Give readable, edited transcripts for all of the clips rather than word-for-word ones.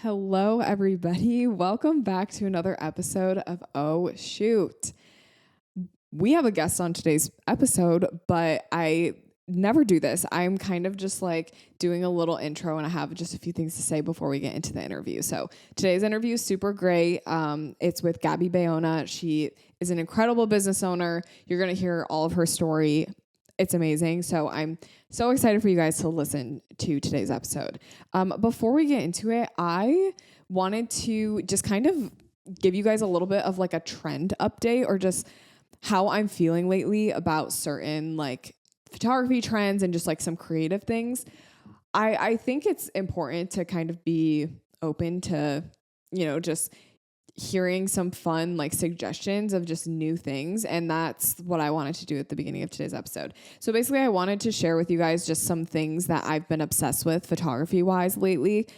Hello, everybody. Welcome back to another episode of Oh Shoot. We have a guest on today's episode, but I never do this. I'm kind of just like doing a little intro and I have just a few things to say before we get into the interview. So today's interview is super great. It's with Gaby Bayona. She is an incredible business owner. You're going to hear all of her story. It's amazing. So I'm so excited for you guys to listen to today's episode. Before we get into it, I wanted to just kind of give you guys a little bit of like a trend update or just how I'm feeling lately about certain like photography trends and just like some creative things. I think it's important to kind of be open to, just hearing some fun like suggestions of just new things. And that's what I wanted to do at the beginning of today's episode. So basically I wanted to share with you guys just some things that I've been obsessed with photography wise lately.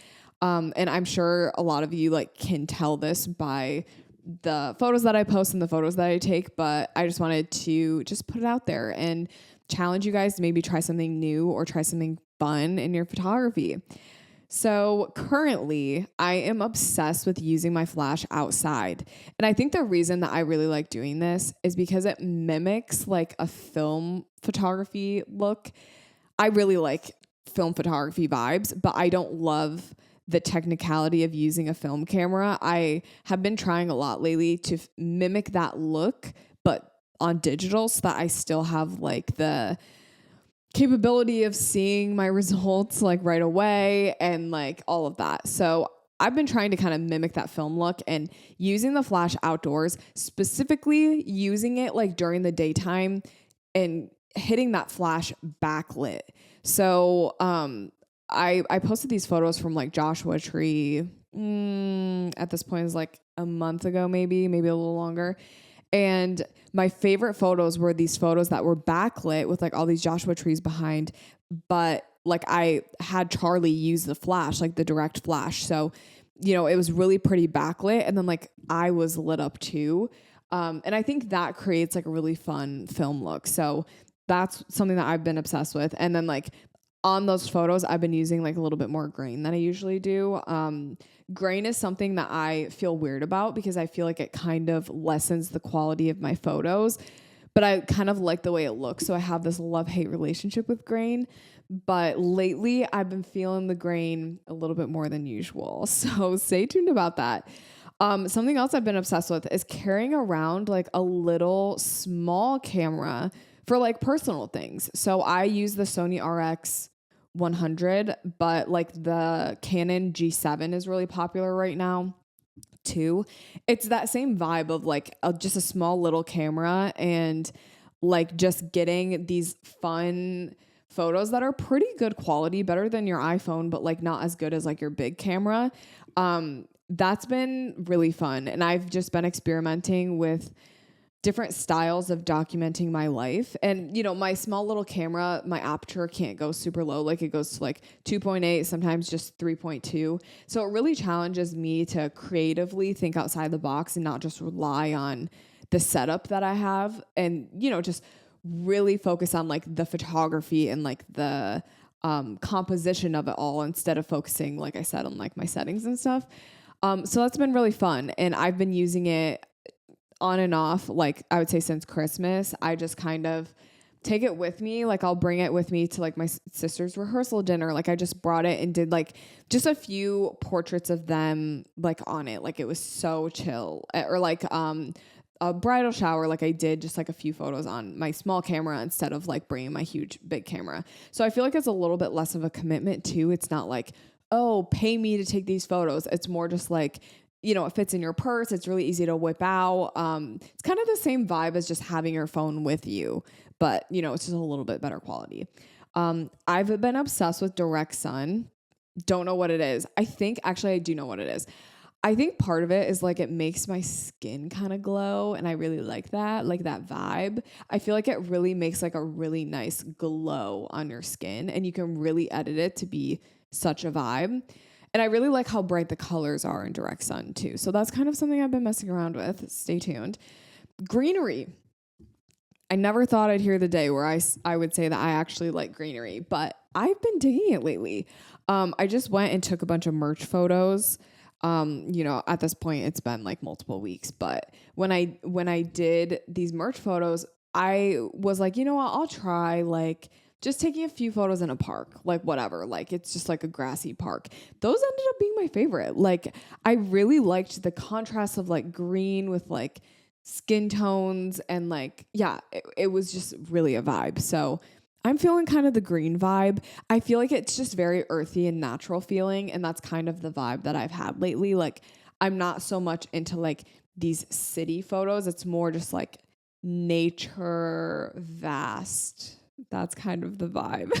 And I'm sure a lot of you like can tell this by the photos that I post and the photos that I take, but I just wanted to just put it out there and challenge you guys to maybe try something new or try something fun in your photography. So currently I am obsessed with using my flash outside. And I think the reason that I really like doing this is because it mimics like a film photography look. I really like film photography vibes, but I don't love the technicality of using a film camera. I have been trying a lot lately to mimic that look, but on digital so that I still have like the capability of seeing my results like right away and like all of that. So I've been trying to kind of mimic that film look and using the flash outdoors, specifically using it like during the daytime and hitting that flash backlit. So I posted these photos from like Joshua Tree at this point is like a month ago, maybe a little longer. And my favorite photos were these photos that were backlit with like all these Joshua trees behind. But like I had Charlie use the flash, like the direct flash. So, it was really pretty backlit. And then like I was lit up too. And I think that creates like a really fun film look. So that's something that I've been obsessed with. And then like on those photos, I've been using like a little bit more grain than I usually do. Grain is something that I feel weird about because I feel like it kind of lessens the quality of my photos, but I kind of like the way it looks. So I have this love-hate relationship with grain, but lately I've been feeling the grain a little bit more than usual. So stay tuned about that. Something else I've been obsessed with is carrying around like a little small camera for like personal things. So I use the Sony RX 100, but like the Canon G7 is really popular right now too. It's that same vibe of like just a small little camera and like just getting these fun photos that are pretty good quality, better than your iPhone, but like not as good as like your big camera. That's been really fun. And I've just been experimenting with different styles of documenting my life. And, my small little camera, my aperture can't go super low. Like it goes to like 2.8, sometimes just 3.2. So it really challenges me to creatively think outside the box and not just rely on the setup that I have and, just really focus on like the photography and like the composition of it all instead of focusing, like I said, on like my settings and stuff. So that's been really fun. And I've been using it on and off, like I would say since Christmas. I just kind of take it with me. Like I'll bring it with me to like my sister's rehearsal dinner. Like I just brought it and did like just a few portraits of them like on it. Like it was so chill. Or like a bridal shower. Like I did just like a few photos on my small camera instead of like bringing my huge big camera. So I feel like it's a little bit less of a commitment too. It's not like, oh, pay me to take these photos. It's more just like, it fits in your purse. It's really easy to whip out. It's kind of the same vibe as just having your phone with you, but it's just a little bit better quality. I've been obsessed with direct sun. Don't know what it is. I do know what it is. I think part of it is like it makes my skin kind of glow, and I really like that vibe. I feel like it really makes like a really nice glow on your skin, and you can really edit it to be such a vibe. And I really like how bright the colors are in direct sun too. So that's kind of something I've been messing around with. Stay tuned. Greenery. I never thought I'd hear the day where I would say that I actually like greenery, but I've been digging it lately. I just went and took a bunch of merch photos At this point it's been like multiple weeks, but when I did these merch photos, I was like, you know what, I'll try like just taking a few photos in a park, like whatever, like it's just like a grassy park. Those ended up being my favorite. Like I really liked the contrast of like green with like skin tones and like, yeah, it was just really a vibe. So I'm feeling kind of the green vibe. I feel like it's just very earthy and natural feeling. And that's kind of the vibe that I've had lately. Like I'm not so much into like these city photos. It's more just like nature, vast. That's kind of the vibe.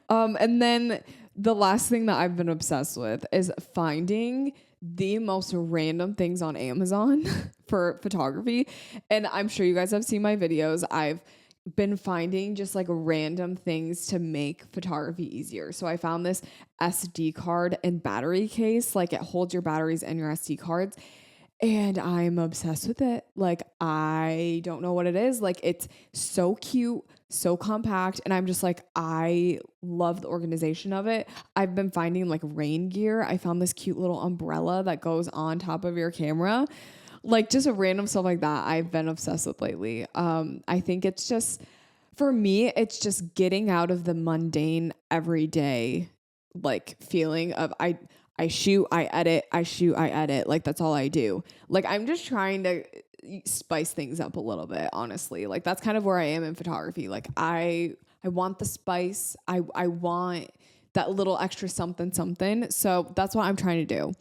And then the last thing that I've been obsessed with is finding the most random things on Amazon for photography. And I'm sure you guys have seen my videos. I've been finding just like random things to make photography easier. So I found this SD card and battery case, like it holds your batteries and your SD cards. And I'm obsessed with it. Like, I don't know what it is. Like, it's so cute, so compact. And I'm just like, I love the organization of it. I've been finding like rain gear. I found this cute little umbrella that goes on top of your camera. Like, just a random stuff like that I've been obsessed with lately. I think it's just, for me, it's just getting out of the mundane everyday like feeling of I shoot, I edit, I shoot, I edit. Like that's all I do. Like I'm just trying to spice things up a little bit, honestly. Like that's kind of where I am in photography. Like I want the spice. I want that little extra something something. So that's what I'm trying to do.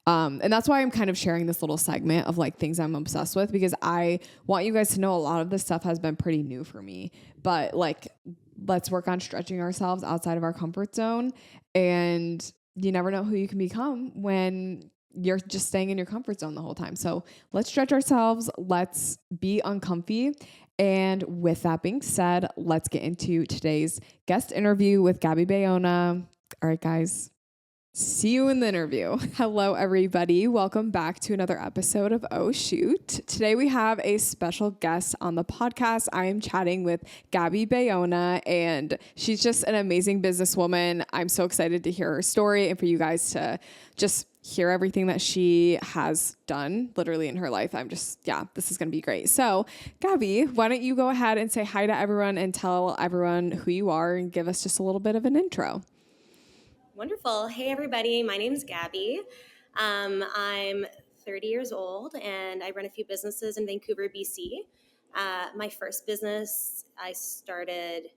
And that's why I'm kind of sharing this little segment of like things I'm obsessed with, because I want you guys to know a lot of this stuff has been pretty new for me, but like, let's work on stretching ourselves outside of our comfort zone. And you never know who you can become when you're just staying in your comfort zone the whole time. So let's stretch ourselves. Let's be uncomfy. And with that being said, let's get into today's guest interview with Gaby Bayona. All right, guys. See you in the interview. Hello, everybody. Welcome back to another episode of Oh Shoot. Today we have a special guest on the podcast. I am chatting with Gaby Bayona, and she's just an amazing businesswoman. I'm so excited to hear her story and for you guys to just hear everything that she has done literally in her life. This is going to be great. So, Gaby, why don't you go ahead and say hi to everyone and tell everyone who you are and give us just a little bit of an intro. Wonderful. Hey, everybody. My name's Gaby. I'm 30 years old, and I run a few businesses in Vancouver, BC. My first business I started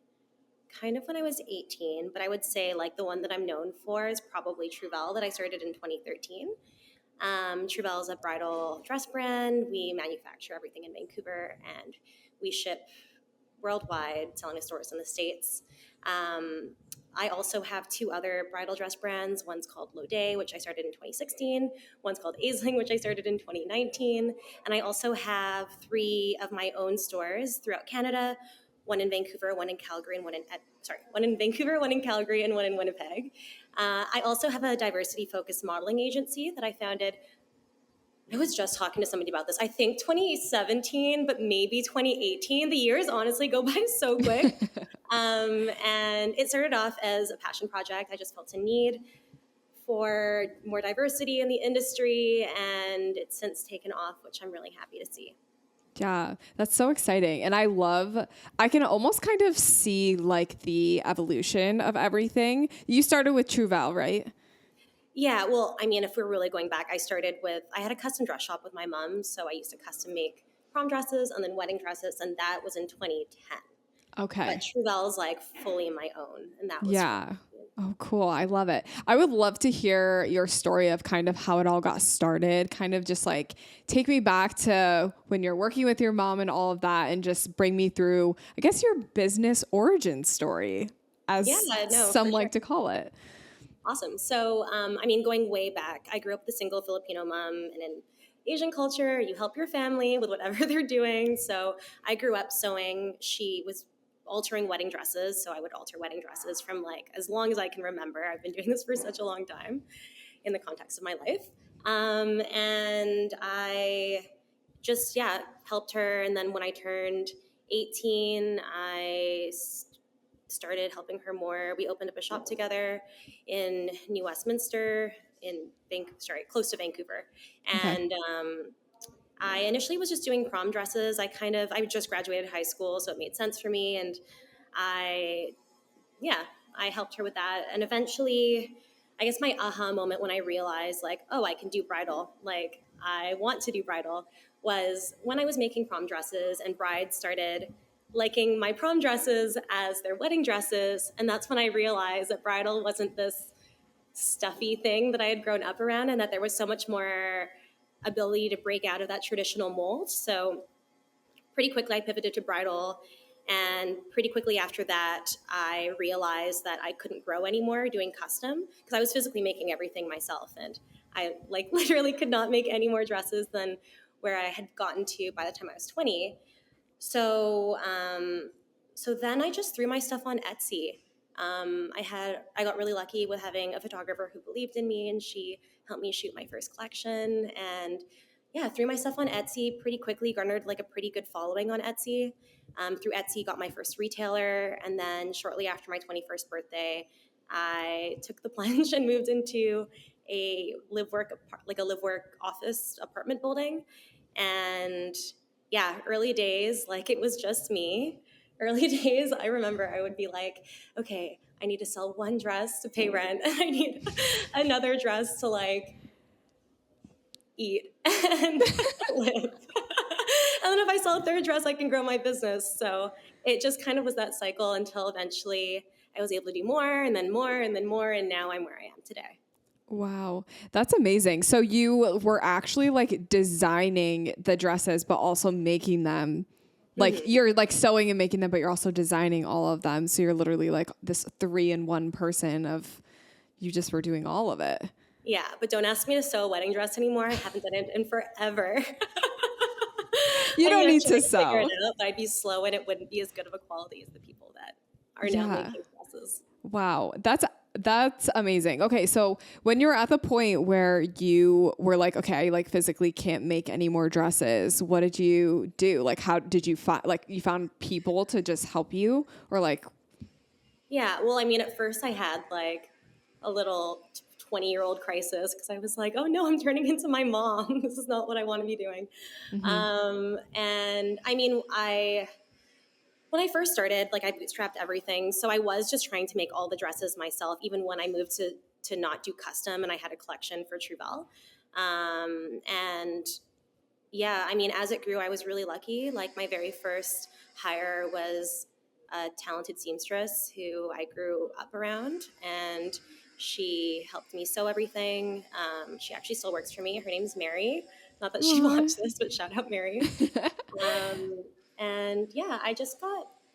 kind of when I was 18, but I would say like the one that I'm known for is probably Truvel, that I started in 2013. Truvel is a bridal dress brand. We manufacture everything in Vancouver, and we ship worldwide, selling to stores in the States. I also have two other bridal dress brands. One's called Lode, which I started in 2016. One's called Aisling, which I started in 2019. And I also have three of my own stores throughout Canada, one in Vancouver, one in Calgary, and one in Vancouver, one in Calgary, and one in Winnipeg. I also have a diversity-focused modeling agency that I founded. I was just talking to somebody about this. I think 2017, but maybe 2018. The years honestly go by so quick. And it started off as a passion project. I just felt a need for more diversity in the industry, and it's since taken off, which I'm really happy to see. Yeah, that's so exciting. And I can almost kind of see like the evolution of everything. You started with Truvel, right? Yeah, well, I mean, if we're really going back, I had a custom dress shop with my mom. So I used to custom make prom dresses and then wedding dresses, and that was in 2010. But Okay. Truvel's like fully my own, and that was Yeah. Oh, cool. I love it. I would love to hear your story of kind of how it all got started, kind of just like take me back to when you're working with your mom and all of that, and just bring me through, I guess, your business origin story, yeah, as no, some for sure. like to call it. Awesome. So, I mean, going way back, I grew up with a single Filipino mom, and in Asian culture, you help your family with whatever they're doing. So I grew up sewing. She was altering wedding dresses, so I would alter wedding dresses from like as long as I can remember. I've been doing this for such a long time in the context of my life. And I just, yeah, helped her. And then when I turned 18, I started helping her more. We opened up a shop together in New Westminster. close to Vancouver. Okay. And I initially was just doing prom dresses. I just graduated high school, so it made sense for me. And I, yeah, I helped her with that. And eventually, I guess my aha moment when I realized, like, oh, I can do bridal, like, I want to do bridal, was when I was making prom dresses and brides started liking my prom dresses as their wedding dresses. And that's when I realized that bridal wasn't this stuffy thing that I had grown up around, and that there was so much more ability to break out of that traditional mold. So pretty quickly I pivoted to bridal. And pretty quickly after that, I realized that I couldn't grow anymore doing custom because I was physically making everything myself. And I like literally could not make any more dresses than where I had gotten to by the time I was 20. So, so then I just threw my stuff on Etsy. I got really lucky with having a photographer who believed in me, and she helped me shoot my first collection. And yeah, threw my stuff on Etsy pretty quickly, garnered like a pretty good following on Etsy. Through Etsy, got my first retailer, and then shortly after my 21st birthday, I took the plunge and moved into a live work office apartment building. And yeah, early days, like it was just me. Early days, I remember I would be like, okay, I need to sell one dress to pay rent, and I need another dress to like eat and live. And then if I sell a third dress, I can grow my business. So it just kind of was that cycle until eventually I was able to do more and then more and then more. And now I'm where I am today. Wow. That's amazing. So you were actually like designing the dresses, but also making them like you're like sewing and making them, but you're also designing all of them. So you're literally like this 3-in-1 person of you just were doing all of it. Yeah, but don't ask me to sew a wedding dress anymore. I haven't done it in forever. You don't need to Figure it sew. out, but I'd be slow and it wouldn't be as good of a quality as the people that are now Yeah. making dresses. Wow. That's amazing. Okay. So when you were at the point where you were like, okay, I like physically can't make any more dresses, what did you do? Like, how did you find, like, you found people to just help you or like, Yeah, well, I mean, at first I had like a little 20-year-old crisis because I was like, oh no, I'm turning into my mom. This is not what I want to be doing. mm-hmm. And I mean, when I first started, like I bootstrapped everything. So I was just trying to make all the dresses myself, even when I moved to not do custom and I had a collection for Truvel. And yeah, I mean, as it grew, I was really lucky. Like my very first hire was a talented seamstress who I grew up around, and she helped me sew everything. She actually still works for me. Her name's Mary. Not that she Aw. watched this, but shout out Mary. Um, and yeah, it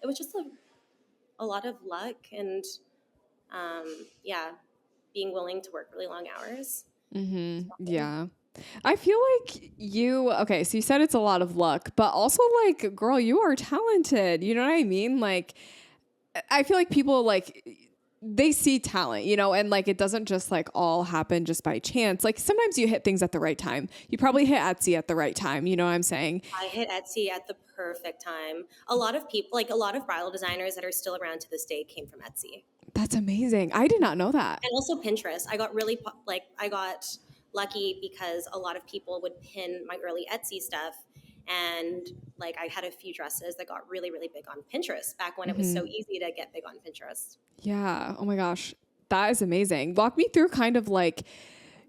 was just a lot of luck and yeah, being willing to work really long hours. Mm-hmm. Yeah. I feel like okay, so you said it's a lot of luck, but also like, girl, you are talented. You know what I mean? Like, I feel like people like, they see talent, you know, and like, it doesn't just like all happen just by chance. Like sometimes you hit things at the right time. You probably hit Etsy at the right time. You know what I'm saying? I hit Etsy at the perfect time. A lot of people, like a lot of bridal designers that are still around to this day, came from Etsy. That's amazing. I did not know that. And also Pinterest. I got lucky because a lot of people would pin my early Etsy stuff, and like I had a few dresses that got really really big on Pinterest back when it was so easy to get big on Pinterest. Yeah. Oh my gosh. That is amazing. Walk me through kind of like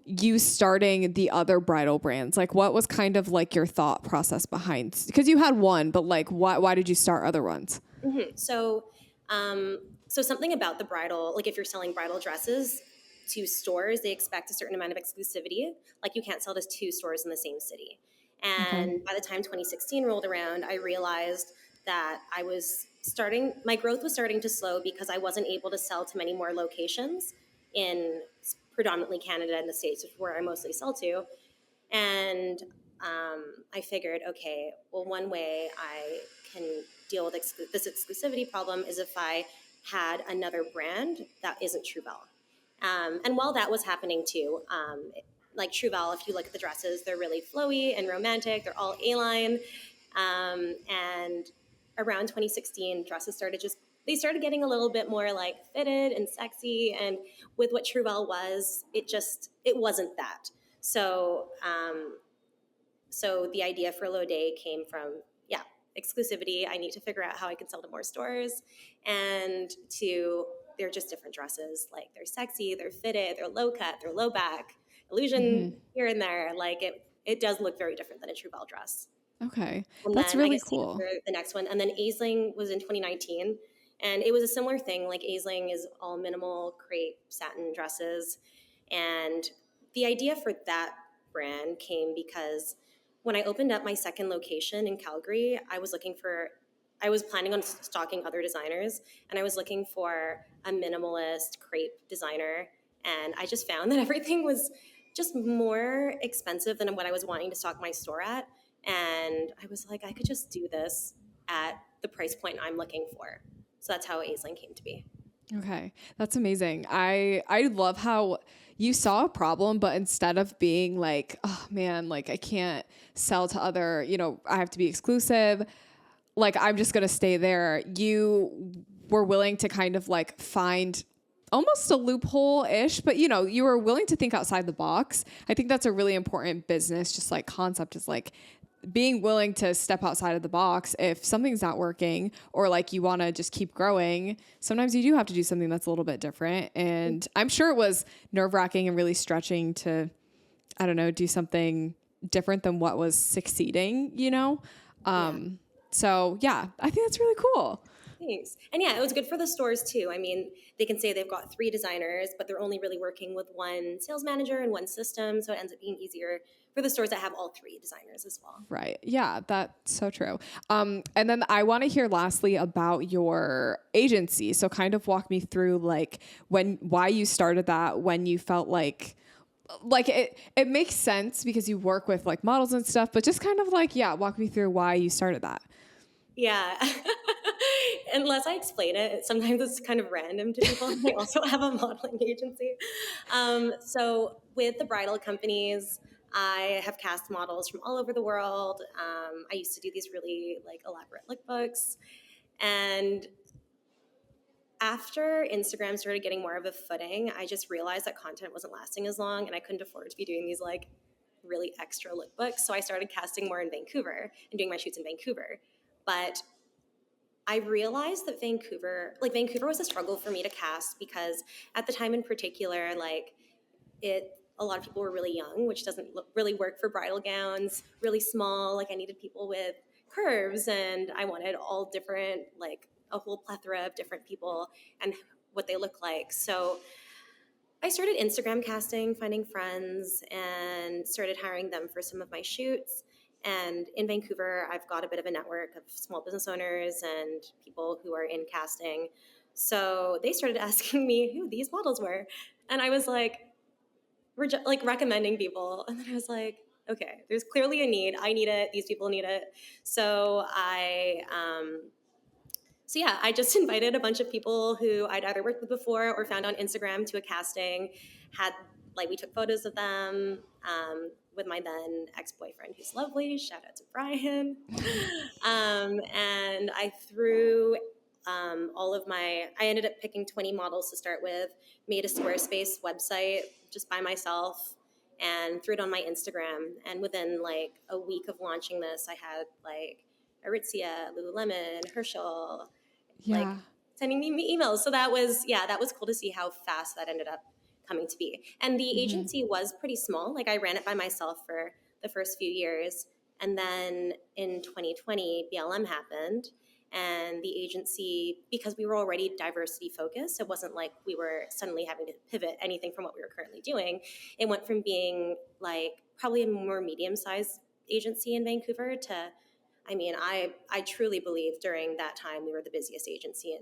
you starting the other bridal brands. Like what was kind of like your thought process behind, because you had one, but like why did you start other ones? So, so something about the bridal, like if you're selling bridal dresses to stores, they expect a certain amount of exclusivity. Like you can't sell to two stores in the same city. Okay. And by the time 2016 rolled around, I realized that my growth was starting to slow because I wasn't able to sell to many more locations in predominantly Canada and the States, which is where I mostly sell to. And I figured, okay, well, one way I can deal with this exclusivity problem is if I had another brand that isn't Truvel. And while that was happening too, like Truvel, if you look at the dresses, they're really flowy and romantic. They're all A-line. And around 2016, dresses started they started getting a little bit more like fitted and sexy. And with what Truvel was, it wasn't that. So the idea for Lode came from, yeah, exclusivity. I need to figure out how I can sell to more stores, and they're just different dresses. Like they're sexy, they're fitted, they're low cut, they're low back, illusion here and there. Like it does look very different than a Truvel dress. Okay. And That's then I really guess cool. the next one, and then Aisling was in 2019, and it was a similar thing. Like Aisling is all minimal crepe satin dresses, and the idea for that brand came because when I opened up my second location in Calgary, I was planning on stocking other designers, and I was looking for a minimalist crepe designer, and I just found that everything was just more expensive than what I was wanting to stock my store at. And I was like, I could just do this at the price point I'm looking for. So that's how Aisling came to be. Okay. That's amazing. I love how you saw a problem, but instead of being like, oh man, like I can't sell to other, I have to be exclusive, like I'm just going to stay there. You were willing to kind of like find almost a loophole-ish, but you were willing to think outside the box. I think that's a really important business, just like concept, is like being willing to step outside of the box. If something's not working, or like you want to just keep growing, sometimes you do have to do something that's a little bit different. And I'm sure it was nerve-wracking and really stretching to, I don't know, do something different than what was succeeding, So yeah, I think that's really cool. Thanks. And yeah, it was good for the stores too. I mean, they can say they've got 3 designers, but they're only really working with one sales manager and one system. So it ends up being easier for the stores that have all 3 designers as well. Right. Yeah, that's so true. And then I want to hear lastly about your agency. So kind of walk me through like why you started that, when you felt like it makes sense because you work with like models and stuff, but just kind of like, yeah, walk me through why you started that. Yeah. Unless I explain it, sometimes it's kind of random to people. I also have a modeling agency. So with the bridal companies, I have cast models from all over the world. I used to do these really like elaborate lookbooks. And after Instagram started getting more of a footing, I just realized that content wasn't lasting as long, and I couldn't afford to be doing these like really extra lookbooks. So I started casting more in Vancouver and doing my shoots in Vancouver. But I realized that Vancouver was a struggle for me to cast, because at the time in particular, like a lot of people were really young, which doesn't really work for bridal gowns, really small. Like I needed people with curves, and I wanted all different, like a whole plethora of different people and what they look like. So I started Instagram casting, finding friends, and started hiring them for some of my shoots. And in Vancouver, I've got a bit of a network of small business owners and people who are in casting. So they started asking me who these models were. And I was like, recommending people. And then I was like, okay, there's clearly a need. I need it. These people need it. So I just invited a bunch of people who I'd either worked with before or found on Instagram to a casting. We took photos of them with my then ex-boyfriend, who's lovely. Shout out to Brian. And I threw I ended up picking 20 models to start with, made a Squarespace website just by myself, and threw it on my Instagram. And within like a week of launching this, I had like Aritzia, Lululemon, Herschel, like sending me emails. So that was cool to see how fast that ended up coming to be. And the agency was pretty small. Like I ran it by myself for the first few years. And then in 2020, BLM happened. And the agency, because we were already diversity focused, it wasn't like we were suddenly having to pivot anything from what we were currently doing. It went from being like probably a more medium-sized agency in Vancouver to, I truly believe during that time we were the busiest agency in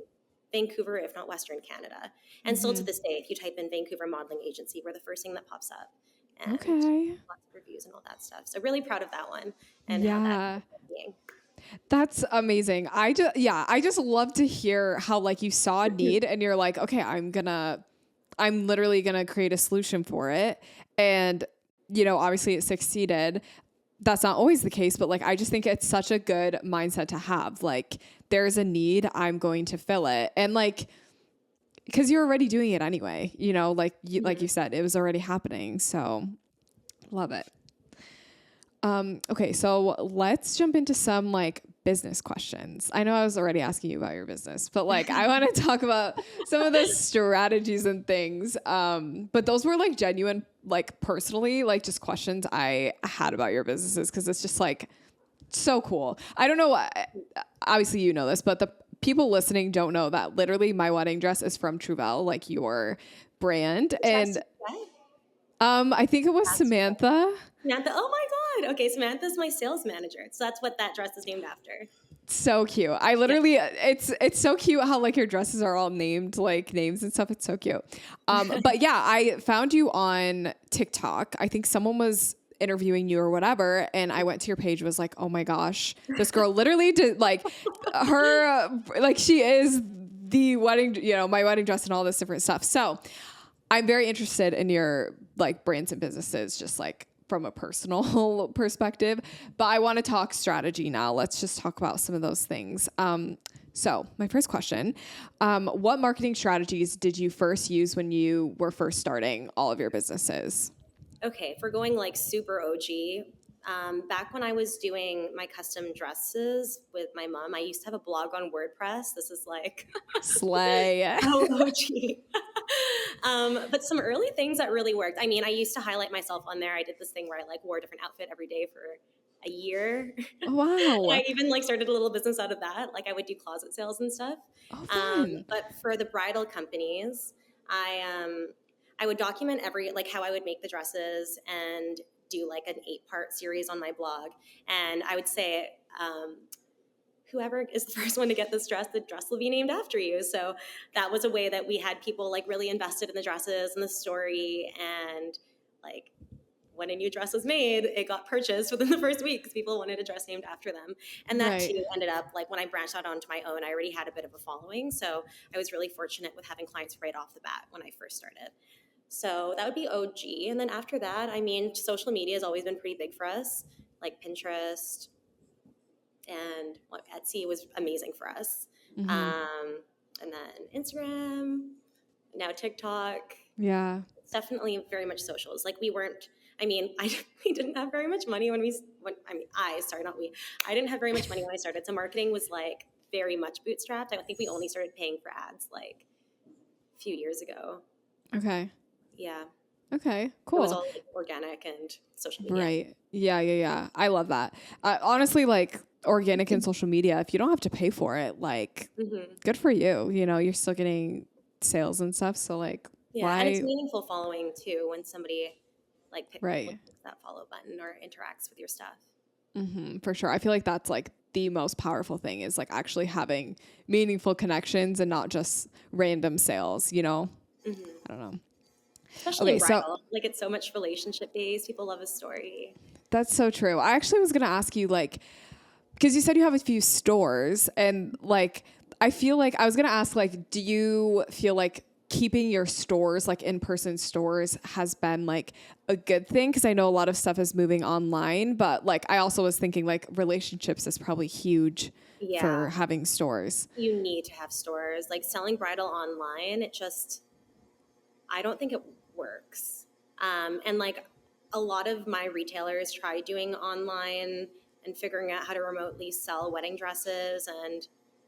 Vancouver, if not Western Canada. And still to this day, if you type in Vancouver modeling agency, we're the first thing that pops up. And lots of reviews and all that stuff. So really proud of that one and how that being. That's amazing. I just love to hear how like you saw a need and you're like, okay, I'm literally gonna create a solution for it. And obviously it succeeded. that's not always the case, but like, I just think it's such a good mindset to have. Like, there's a need, I'm going to fill it. And like, because you're already doing it anyway, you know, like like you said, it was already happening. So love it. Okay, so let's jump into some like business questions. I know I was already asking you about your business, but like I want to talk about some of the strategies and things. But those were like genuine, like personally, like just questions I had about your businesses because it's just like so cool. I don't know, obviously you know this, but the people listening don't know that literally my wedding dress is from Truvel, like your brand. And I think it was Samantha. Samantha, oh my God. Okay, Samantha's my sales manager. So that's what that dress is named after. So cute. I literally, it's so cute how like your dresses are all named like names and stuff. It's so cute. But yeah, I found you on TikTok. I think someone was interviewing you or whatever. And I went to your page, was like, oh my gosh, this girl literally did like like she is the wedding, you know, my wedding dress and all this different stuff. So I'm very interested in your like brands and businesses, just like from a personal perspective, but I want to talk strategy now. Let's just talk about some of those things. So my first question, what marketing strategies did you first use when you were first starting all of your businesses? Okay, if we're going like super OG, back when I was doing my custom dresses with my mom, I used to have a blog on WordPress. This is like slay. OG. But some early things that really worked. I mean, I used to highlight myself on there. I did this thing where I like wore a different outfit every day for a year. Wow. I even like started a little business out of that. Like I would do closet sales and stuff. Oh, fun. But for the bridal companies, I would document like how I would make the dresses and do like an 8-part series on my blog. And I would say, whoever is the first one to get this dress, the dress will be named after you. So that was a way that we had people like really invested in the dresses and the story. And like when a new dress was made, it got purchased within the first week because people wanted a dress named after them. And that too ended up like when I branched out onto my own, I already had a bit of a following. So I was really fortunate with having clients right off the bat when I first started. So that would be OG. And then after that, I mean, social media has always been pretty big for us, like Pinterest, and Etsy was amazing for us. Mm-hmm. And then Instagram, now TikTok. Yeah. It's definitely very much socials. Like we didn't have very much money I didn't have very much money when I started. So marketing was like very much bootstrapped. I think we only started paying for ads like a few years ago. Okay. Yeah. Okay, cool. It was all like organic and social media. Right. Yeah. I love that. Honestly, like organic and social media, if you don't have to pay for it, like good for you. You know, you're still getting sales and stuff. So like, why? And it's meaningful following too when somebody like picks that follow button or interacts with your stuff. For sure. I feel like that's like the most powerful thing is like actually having meaningful connections and not just random sales, you know? I don't know. Especially in bridal. Like it's so much relationship based. People love a story. That's so true. I actually was going to ask you like, because you said you have a few stores and like, I feel like I was going to ask like, do you feel like keeping your stores, like in-person stores has been like a good thing? Because I know a lot of stuff is moving online, but like, I also was thinking like relationships is probably huge for having stores. You need to have stores. Like selling bridal online, I don't think it works. And like a lot of my retailers tried doing online and figuring out how to remotely sell wedding dresses, and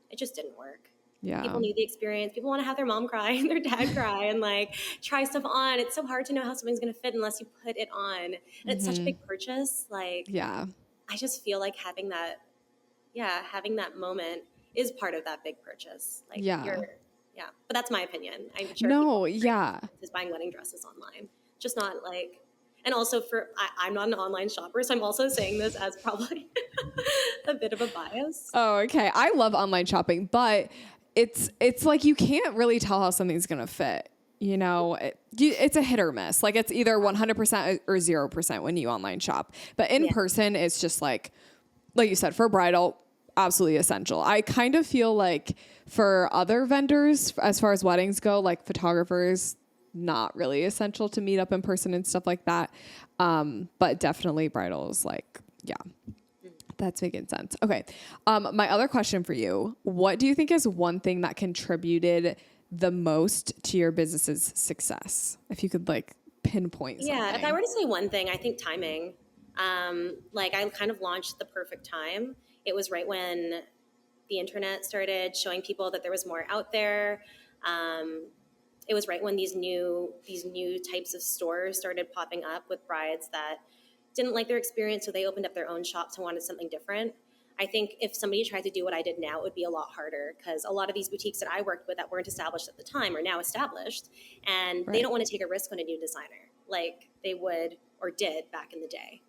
it just didn't work. Yeah. People need the experience. People want to have their mom cry and their dad cry and like try stuff on. It's so hard to know how something's going to fit unless you put it on. And it's such a big purchase. Like, I just feel like having that moment is part of that big purchase. Like, but that's my opinion. I'm sure is buying wedding dresses online, just not like, and also I'm not an online shopper, so I'm also saying this as probably a bit of a bias. Oh, okay. I love online shopping, but it's like you can't really tell how something's going to fit. You know, it's a hit or miss. Like it's either 100% or 0% when you online shop. But in person, it's just like you said, for bridal, absolutely essential. I kind of feel like for other vendors, as far as weddings go, like photographers, not really essential to meet up in person and stuff like that. But definitely bridal is like Yeah. That's making sense. Okay. My other question for you, what do you think is one thing that contributed the most to your business's success? If you could like pinpoint Yeah, if I something. were to say one thing, I think timing. Like I kind of launched the perfect time. It was right when the internet started showing people that there was more out there. Um, it was right when these new types of stores started popping up with brides that didn't like their experience, so they opened up their own shops and wanted something different. I think if somebody tried to do what I did now, it would be a lot harder because a lot of these boutiques that I worked with that weren't established at the time are now established, and they Right. don't want to take a risk on a new designer like they would or did back in the day.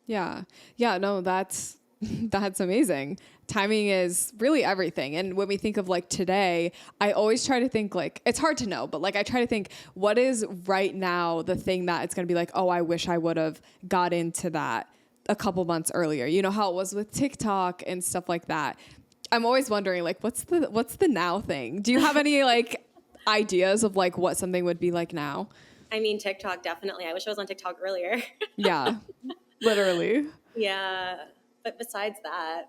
Yeah. Yeah. No, that's, that's amazing. Timing is really everything. And when we think of like today, I always try to think like, it's hard to know, but like I try to think what is right now the thing that it's going to be like, oh, I wish I would have got into that a couple months earlier. You know how it was with TikTok and stuff like that. I'm always wondering like, what's the now thing? Do you have any like ideas of like what something would be like now? I mean, TikTok, definitely. I wish I was on TikTok earlier. Yeah, literally. Yeah. But besides that,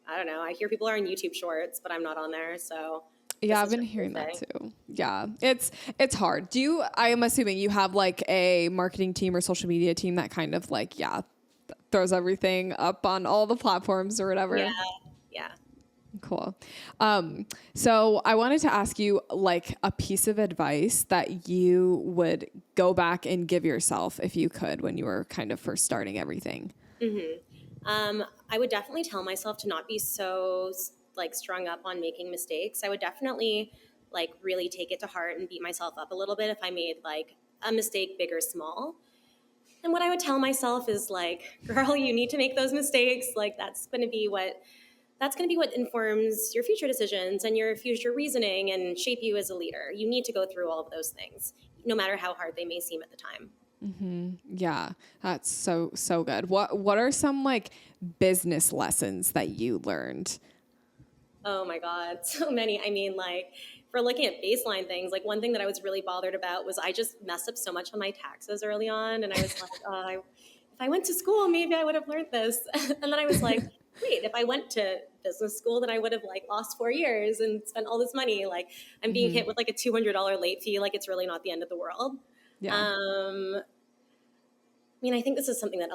I don't know. I hear people are on YouTube Shorts, but I'm not on there. So Yeah, this I've is been just hearing that Thursday. too. Yeah, it's hard. I am assuming you have like a marketing team or social media team that kind of like, yeah, throws everything up on all the platforms or Yeah. whatever. Yeah. Cool. So I wanted to ask you like a piece of advice that you would go back and give yourself if you could when you were kind of first starting everything. I would definitely tell myself to not be so like strung up on making mistakes. I would definitely like really take it to heart and beat myself up a little bit if I made like a mistake, big or small. And what I would tell myself is like, girl, you need to make those mistakes. Like that's going to be what informs your future decisions and your future reasoning and shape you as a leader. You need to go through all of those things, no matter how hard they may seem at the time. Yeah, that's so good. What are some like business lessons that you learned? Oh my God, so many. I mean, like, for looking at baseline things, like one thing that I was really bothered about was I just messed up so much on my taxes early on. And I was like, if I went to school, maybe I would have learned this. And then I was like, wait, if I went to business school, then I would have like lost 4 years and spent all this money. Like, I'm being hit with like a $200 late fee. Like, it's really not the end of the world. Yeah. Um, I mean, I think this is something that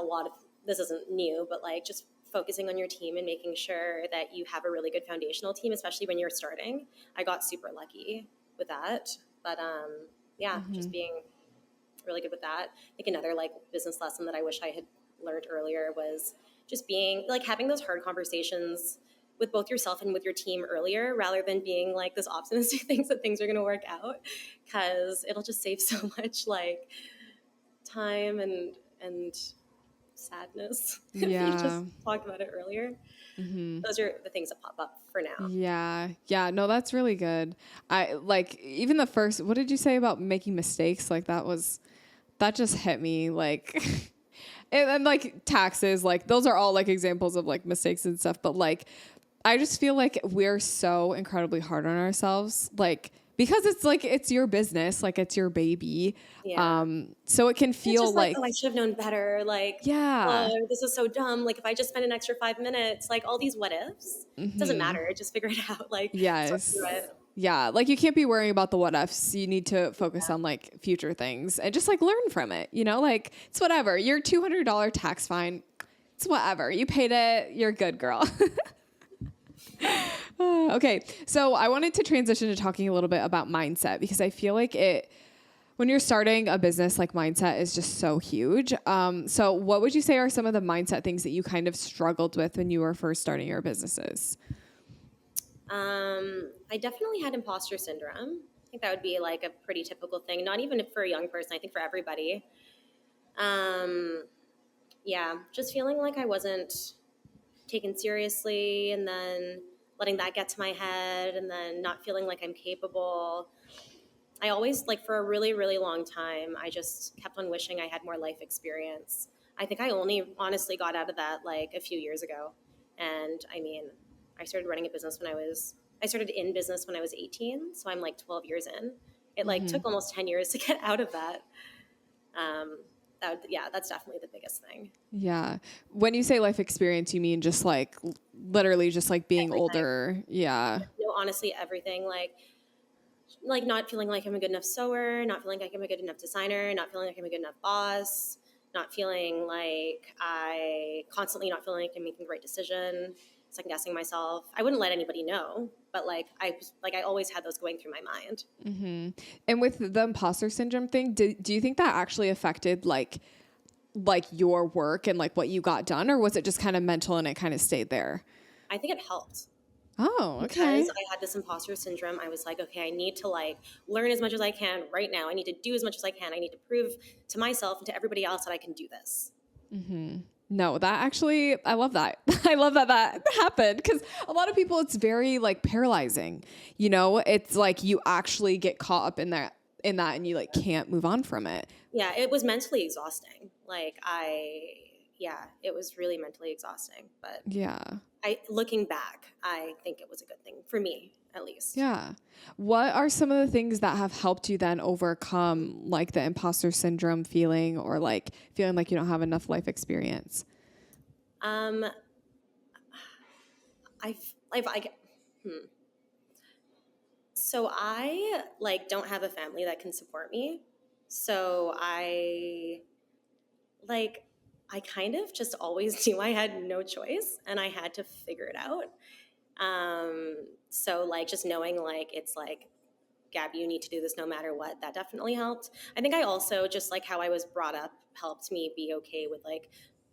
this isn't new, but like just focusing on your team and making sure that you have a really good foundational team, especially when you're starting. I got super lucky with that, but yeah, just being really good with that. I think another like business lesson that I wish I had learned earlier was just being like having those hard conversations with both yourself and with your team earlier rather than being like this optimistic thinks that things are going to work out, because it'll just save so much like time and sadness if you Yeah. just talked about it earlier. Those are the things that pop up for now. Yeah. Yeah. No, that's really good. I like even the first, what did you say about making mistakes? Like that just hit me like, and like taxes, like those are all like examples of like mistakes and stuff. But like, I just feel like we're so incredibly hard on ourselves. Like, because it's like, it's your business, like it's your baby. Yeah. So it can It's feel just like, like, oh, I should have known better. Like, yeah. oh, this is so dumb. Like, if I just spend an extra 5 minutes, like all these what ifs, it doesn't matter. Just figure it out. Like, sort through Yes. it. Yeah. Like you can't be worrying about the what ifs. You need to focus on like future things and just like learn from it. You know, like it's whatever. Your $200 tax fine, it's whatever. You paid it. You're good, girl. Okay. So I wanted to transition to talking a little bit about mindset because I feel like when you're starting a business, like mindset is just so huge. So what would you say are some of the mindset things that you kind of struggled with when you were first starting your businesses? I definitely had imposter syndrome. I think that would be like a pretty typical thing, not even for a young person, I think for everybody. Um, yeah, just feeling like I wasn't taken seriously and then letting that get to my head and then not feeling like I'm capable. I always, like, for a really, really long time, I just kept on wishing I had more life experience. I think I only honestly got out of that like a few years ago. And I mean, I started in business when I was 18. So I'm like 12 years in. It like took almost 10 years to get out of that. Um, that's definitely the biggest thing. Yeah. When you say life experience, you mean just like literally just like being Everything. older. Yeah. No, honestly, everything. Like not feeling like I'm a good enough sewer, not feeling like I'm a good enough designer, not feeling like I'm a good enough boss, not feeling like not feeling like I'm making the right decision, second guessing myself. I wouldn't let anybody know, but I always had those going through my mind. Mm-hmm. And with the imposter syndrome thing, do you think that actually affected like your work and like what you got done, or was it just kind of mental and it kind of stayed there? I think it helped. Oh, Because okay. I had this imposter syndrome, I was like, okay, I need to learn as much as I can right now. I need to do as much as I can. I need to prove to myself and to everybody else that I can do this. Mm-hmm. No, that actually, I love that. I love that that happened because a lot of people, it's very like paralyzing. It's like you actually get caught up in that, and you like can't move on from it. Yeah, it was mentally exhausting. It was really mentally exhausting. But Yeah. looking back, I think it was a good thing for me, at least. Yeah. What are some of the things that have helped you then overcome like the imposter syndrome feeling or like feeling like you don't have enough life experience? Um, I've, I've, I, hmm. So I don't have a family that can support me. So like, I kind of just always knew I had no choice and I had to figure it out. So just knowing it's Gabby, you need to do this no matter what. That definitely helped. I think I also just how I was brought up helped me be okay with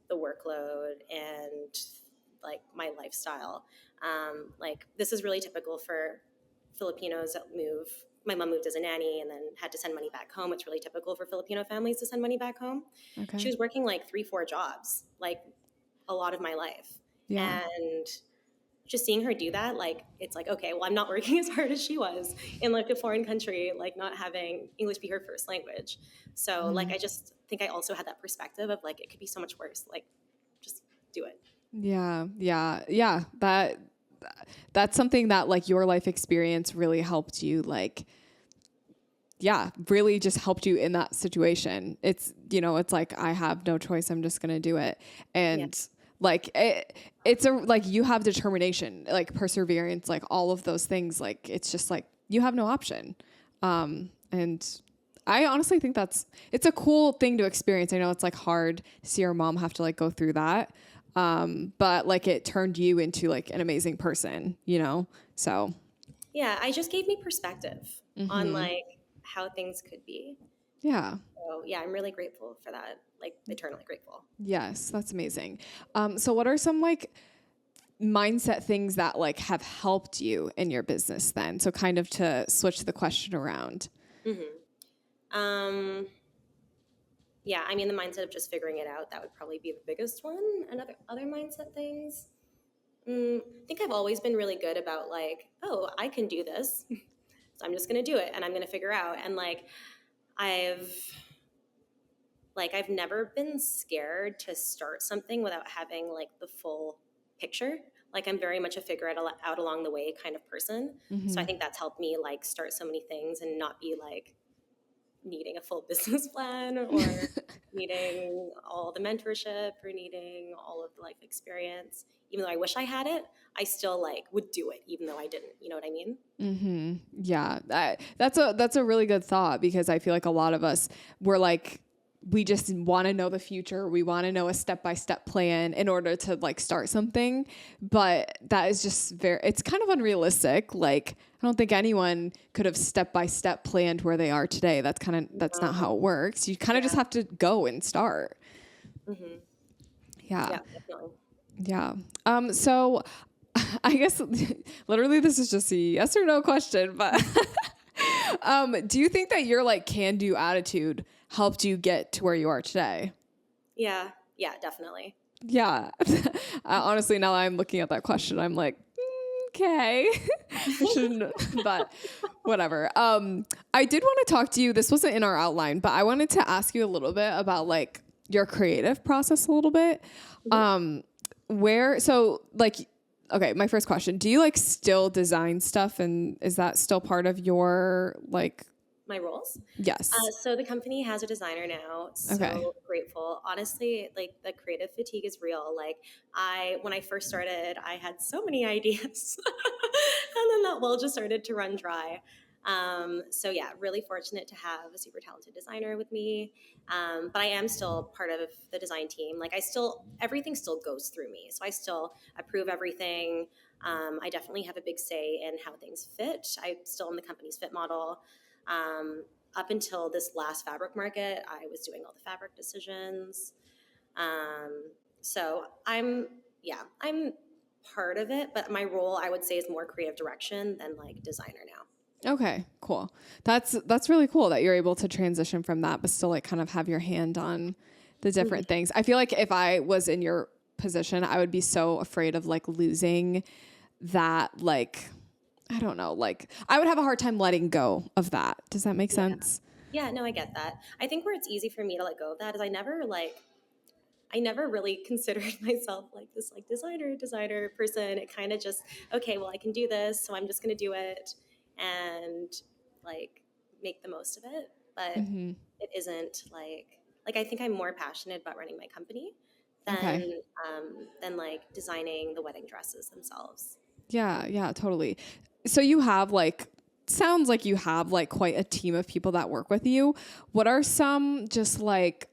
the workload and my lifestyle. This is really typical for Filipinos that move. My mom moved as a nanny and then had to send money back home. It's really typical for Filipino families to send money back home. Okay. She was working 3-4 jobs, a lot of my life. Yeah. And just seeing her do that, it's okay, well, I'm not working as hard as she was in a foreign country, not having English be her first language. So I just think I also had that perspective of it could be so much worse. Just do it. Yeah. Yeah. Yeah. That's something that your life experience really helped you really just helped you in that situation. It's, it's I have no choice. I'm just going to do it. And it's you have determination, perseverance, all of those things. It's just you have no option. And I honestly think it's a cool thing to experience. I know it's hard to see your mom have to go through that. But it turned you into an amazing person, so. Yeah. I just gave me perspective on how things could be. Yeah. So yeah, I'm really grateful for that. Eternally grateful. Yes. That's amazing. So what are some mindset things that have helped you in your business then? So kind of to switch the question around. Mm-hmm. Yeah, I mean, the mindset of just figuring it out, that would probably be the biggest one. And other mindset things. I think I've always been really good about oh, I can do this. So I'm just going to do it and I'm going to figure out. And I've never been scared to start something without having the full picture. I'm very much a figure it out along the way kind of person. Mm-hmm. So I think that's helped me start so many things and not be needing a full business plan or needing all the mentorship or needing all of the life experience. Even though I wish I had it, I still would do it even though I didn't. You know what I mean? Mm-hmm. Yeah. That's a really good thought because I feel a lot of us were we just want to know the future. We want to know a step-by-step plan in order to start something. But that is just it's kind of unrealistic. I don't think anyone could have step-by-step planned where they are today. That's not how it works. You kind of just have to go and start. Mm-hmm. Yeah. Yeah, definitely. Yeah. So I guess literally this is just a yes or no question, but do you think that your can-do attitude helped you get to where you are today? Yeah, definitely. Yeah. Honestly, now that I'm looking at that question, I'm okay. I shouldn't, but whatever. I did want to talk to you. This wasn't in our outline, but I wanted to ask you a little bit about your creative process a little bit. Mm-hmm. Okay, my first question, do you still design stuff, and is that still part of your my roles. Yes. So the company has a designer now. Okay. So grateful. Honestly, like the creative fatigue is real. Like when I first started, I had so many ideas, and then that well just started to run dry. So yeah, really fortunate to have a super talented designer with me. But I am still part of the design team. Like everything still goes through me. So I still approve everything. I definitely have a big say in how things fit. I still am the company's fit model. Up until this last fabric market, I was doing all the fabric decisions. So I'm part of it, but my role I would say is more creative direction than like designer now. Okay, cool. That's really cool that you're able to transition from that, but still like kind of have your hand on the different things. I feel like if I was in your position, I would be so afraid of like losing that, like, I don't know, like I would have a hard time letting go of that. Does that make sense? Yeah, no, I get that. I think where it's easy for me to let go of that is I never really considered myself like this like designer person. It kind of just, okay, well I can do this, so I'm just going to do it and like make the most of it. But Mm-hmm. it isn't like I think I'm more passionate about running my company Okay. than like designing the wedding dresses themselves. Yeah, yeah, totally. So you have like, sounds like you have like quite a team of people that work with you. What are some just like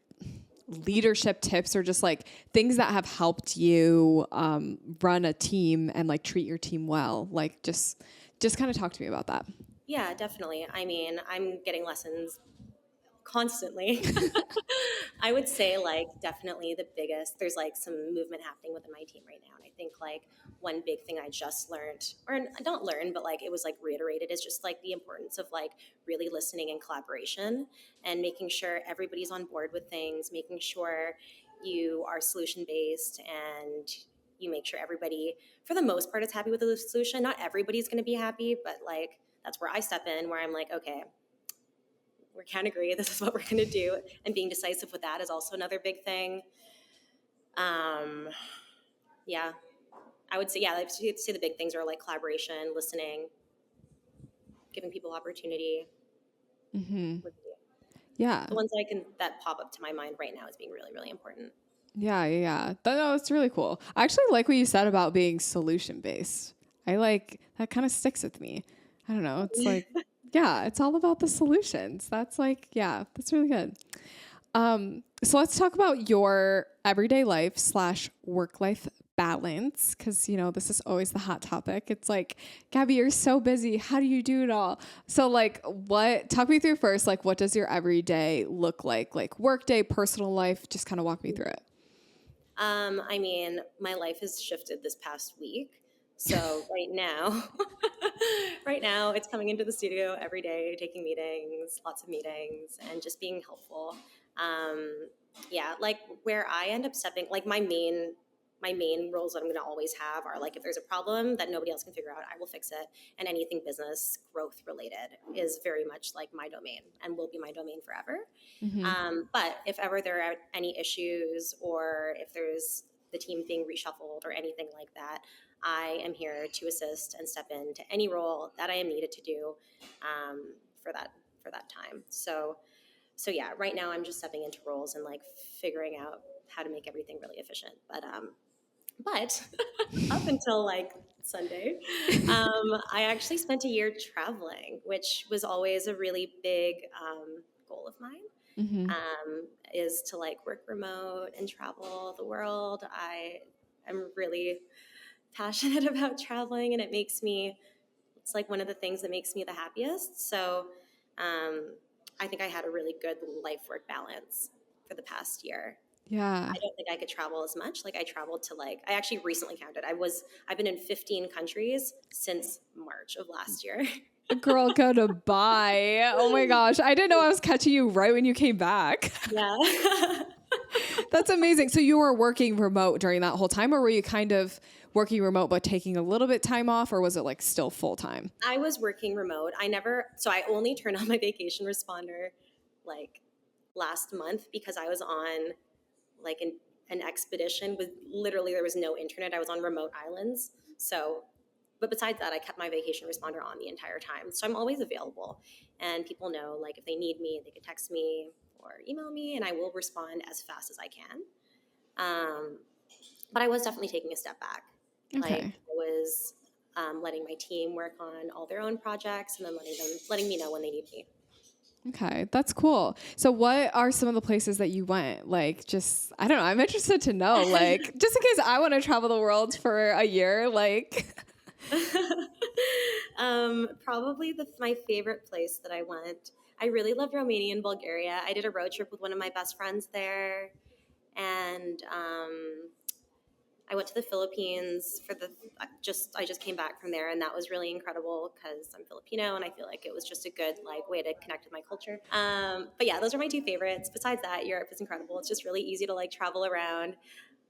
leadership tips or just like things that have helped you run a team and like treat your team well? Like just kind of talk to me about that. Yeah, definitely. I mean, I'm getting lessons constantly. I would say like definitely the biggest there's like some movement happening within my team right now. And I think like one big thing I just learned or I don't learn, but like it was like reiterated is just like the importance of like really listening and collaboration and making sure everybody's on board with things, making sure you are solution based and you make sure everybody for the most part is happy with the solution. Not everybody's going to be happy, but like that's where I step in where I'm like, okay, we can't agree. This is what we're going to do. And being decisive with that is also another big thing. Um, yeah, I would say, yeah, I'd say the big things are like collaboration, listening, giving people opportunity. Mm-hmm. The Yeah. ones that pop up to my mind right now as being really, really important. Yeah, yeah, yeah. No, it's really cool. I actually like what you said about being solution based. I like that kind of sticks with me. I don't know. It's like, yeah, it's all about the solutions. That's like, yeah, that's really good. So let's talk about your everyday life / work life balance. Cause you know, this is always the hot topic. It's like, Gabby, you're so busy. How do you do it all? So like talk me through first, like what does your everyday look like? Like work day, personal life, just kind of walk me through it. I mean, my life has shifted this past week. So right now, right now it's coming into the studio every day, taking meetings, lots of meetings, and just being helpful. Yeah, like where I end up stepping, like my main roles that I'm going to always have are like if there's a problem that nobody else can figure out, I will fix it. And anything business growth related is very much like my domain and will be my domain forever. Mm-hmm. But if ever there are any issues or if there's the team being reshuffled or anything like that, I am here to assist and step into any role that I am needed to do for that time. So yeah, right now I'm just stepping into roles and like figuring out how to make everything really efficient. But up until like Sunday, I actually spent a year traveling, which was always a really big goal of mine. Mm-hmm. Is to like work remote and travel the world. I am really passionate about traveling, and it's like one of the things that makes me the happiest. So I think I had a really good life work balance for the past year. Yeah. I don't think I could travel as much. Like I actually recently counted. I've been in 15 countries since March of last year. Girl, goodbye. Oh my gosh. I didn't know I was catching you right when you came back. Yeah. That's amazing. So you were working remote during that whole time, or were you kind of working remote but taking a little bit time off, or was it like still full time? I was working remote. I only turned on my vacation responder like last month because I was on like an expedition with literally there was no internet. I was on remote islands. So But besides that, I kept my vacation responder on the entire time. So I'm always available. And people know, like, if they need me, they can text me or email me, and I will respond as fast as I can. Um, but I was definitely taking a step back. Like, Okay. I was letting my team work on all their own projects, and then letting me know when they need me. Okay, that's cool. So what are some of the places that you went? Like, just, I don't know, I'm interested to know, like, just in case I want to travel the world for a year, like. Probably my favorite place that I went. I really loved Romania and Bulgaria. I did a road trip with one of my best friends there, and I went to the Philippines for I just came back from there, and that was really incredible because I'm Filipino, and I feel like it was just a good like way to connect with my culture. But yeah, those are my two favorites. Besides that, Europe is incredible. It's just really easy to like travel around.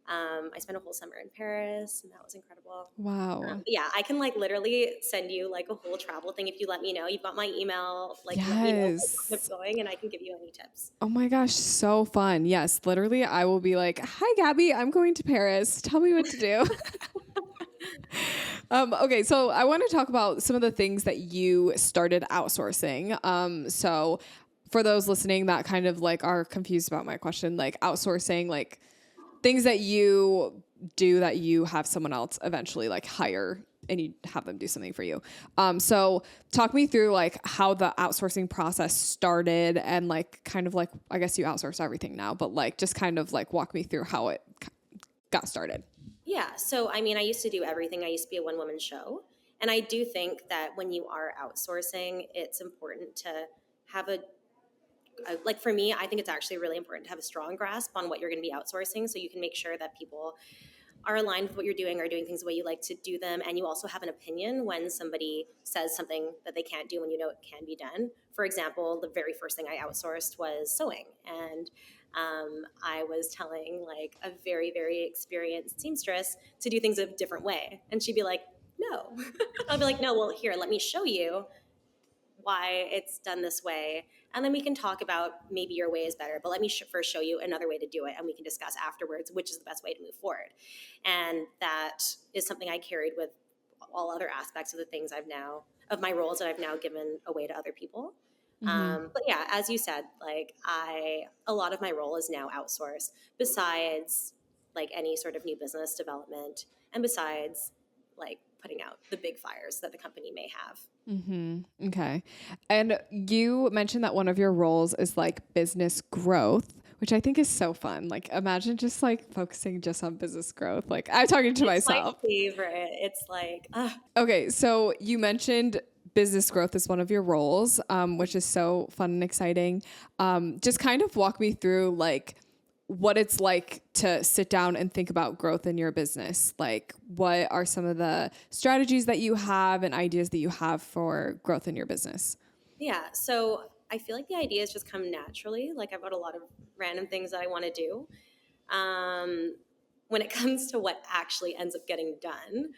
I spent a whole summer in Paris, and that was incredible. Wow. Yeah, I can like literally send you like a whole travel thing if you let me know. You've got my email. Like, let me know where I'm Yes. going, and I can give you any tips. Oh my gosh, so fun. Yes, literally, I will be like, "Hi, Gabby, I'm going to Paris. Tell me what to do." Okay, so I want to talk about some of the things that you started outsourcing. So for those listening that kind of like are confused about my question, like outsourcing, like things that you do that you have someone else eventually like hire and you have them do something for you. So talk me through like how the outsourcing process started and like kind of like, I guess you outsource everything now, but like just kind of like walk me through how it got started. Yeah. So, I mean, I used to do everything. I used to be a one woman show. And I do think that when you are outsourcing, it's important to have like for me, I think it's actually really important to have a strong grasp on what you're going to be outsourcing so you can make sure that people are aligned with what you're doing, are doing things the way you like to do them, and you also have an opinion when somebody says something that they can't do when you know it can be done. For example, the very first thing I outsourced was sewing, and I was telling like a very, very experienced seamstress to do things a different way, and she'd be like, "No," I'll be like, "No, well, here, let me show you why it's done this way, and then we can talk about maybe your way is better, but let me first show you another way to do it, and we can discuss afterwards which is the best way to move forward." And that is something I carried with all other aspects of the things of my roles that I've now given away to other people. Mm-hmm. But yeah, as you said, like a lot of my role is now outsourced, besides like any sort of new business development, and besides like putting out the big fires that the company may have. Mm-hmm. Okay. And you mentioned that one of your roles is like business growth, which I think is so fun. Like imagine just like focusing just on business growth. Like I'm talking to It's my myself. favorite. It's like, Okay. So you mentioned business growth is one of your roles, which is so fun and exciting. Just kind of walk me through like what it's like to sit down and think about growth in your business. Like, what are some of the strategies that you have and ideas that you have for growth in your business? yeah. So I feel like the ideas just come naturally. Like I've got a lot of random things that I want to do. Um, when it comes to what actually ends up getting done,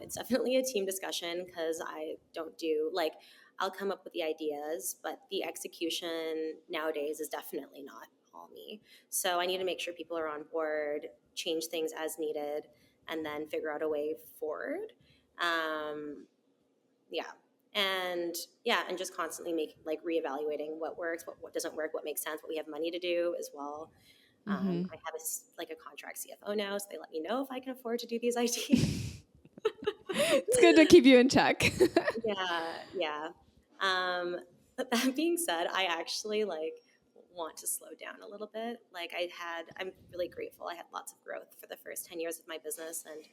it's definitely a team discussion because I don't do like I'll come up with the ideas, but the execution nowadays is definitely not all me. So I need to make sure people are on board, change things as needed, and then figure out a way forward. Um, yeah. And yeah, and just constantly reevaluating what works, what doesn't work, what makes sense, what we have money to do as well. Mm-hmm. I have a contract CFO now, so they let me know if I can afford to do these ideas. It's good to keep you in check. Yeah, yeah. But that being said, I actually want to slow down a little bit. I'm really grateful. I had lots of growth for the first 10 years of my business, and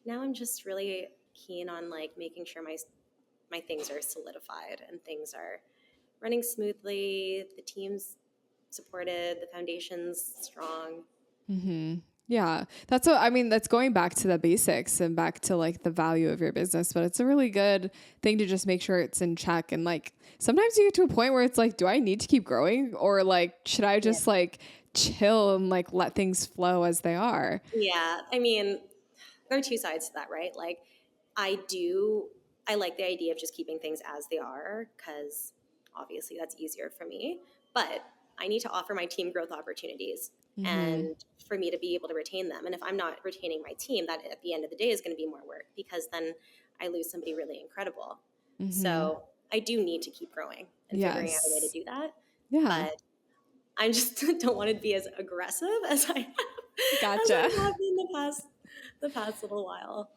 now I'm just really keen on like making sure my things are solidified and things are running smoothly. The team's supported, the foundation's strong. Mm-hmm. Yeah, that's what I mean. That's going back to the basics and back to like the value of your business, but it's a really good thing to just make sure it's in check. And like sometimes you get to a point where it's like, do I need to keep growing or like should I Yeah. just like chill and like let things flow as they are? Yeah. I mean, there are two sides to that, right? Like, I do, I like the idea of just keeping things as they are because obviously that's easier for me. But I need to offer my team growth opportunities Mm-hmm. and for me to be able to retain them. And if I'm not retaining my team, that at the end of the day is going to be more work because then I lose somebody really incredible. Mm-hmm. So I do need to keep growing and figuring out a way to Yes. do that. Yeah. But I just don't want to be as aggressive as I Gotcha. have been the past little while.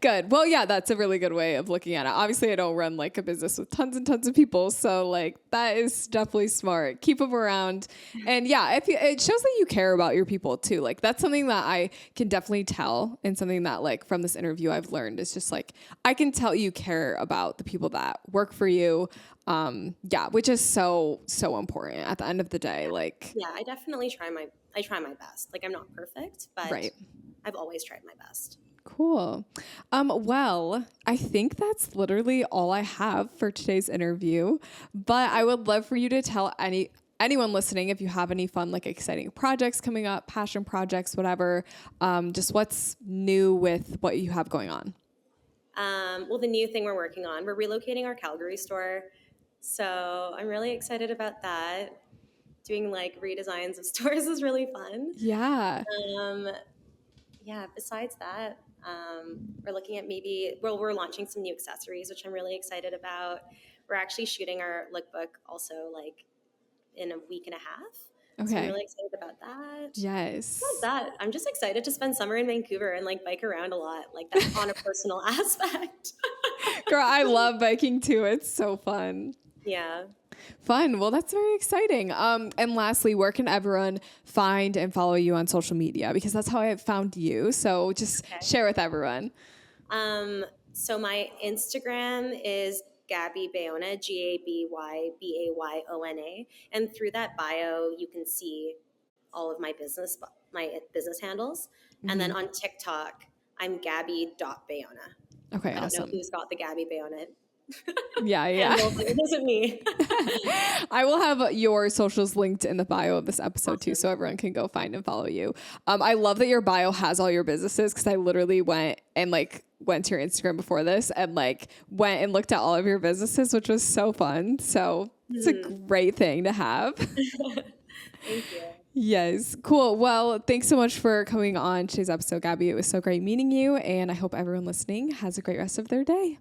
Good. Well, yeah, that's a really good way of looking at it. Obviously, I don't run like a business with tons and tons of people. So like that is definitely smart. Keep them around. And yeah, it shows that you care about your people too. Like that's something that I can definitely tell, and something that like from this interview I've learned is just like, I can tell you care about the people that work for you. Yeah, which is so important at the end of the day. Like, yeah, I definitely try my best. Like I'm not perfect, but right. I've always tried my best. Cool. Well, I think that's literally all I have for today's interview, but I would love for you to tell anyone listening if you have any fun, like exciting projects coming up, passion projects, whatever, just what's new with what you have going on. Well, the new thing we're working on, we're relocating our Calgary store. So I'm really excited about that. Doing like redesigns of stores is really fun. Yeah. Yeah, besides that, we're looking at we're launching some new accessories, which I'm really excited about. We're actually shooting our lookbook also like in a week and a half. So I'm Okay. really excited about that. Yes. Besides that, I'm just excited to spend summer in Vancouver and like bike around a lot, like that on a personal aspect. Girl, I love biking too. It's so fun. Yeah. Fun. Well, that's very exciting. And lastly, where can everyone find and follow you on social media? Because that's how I found you. So just share with everyone. So my Instagram is Gaby Bayona, GabyBayona. And through that bio, you can see all of my business handles. Mm-hmm. And then on TikTok, I'm Gaby.Bayona. Okay, I don't awesome. know who's got the Gaby Bayona. Yeah. It isn't me. I will have your socials linked in the bio of this episode too, so everyone can go find and follow you. I love that your bio has all your businesses because I literally went to your Instagram before this and like went and looked at all of your businesses, which was so fun. So it's a great thing to have. Thank you. Yes. Cool. Well, thanks so much for coming on today's episode, Gaby. It was so great meeting you, and I hope everyone listening has a great rest of their day.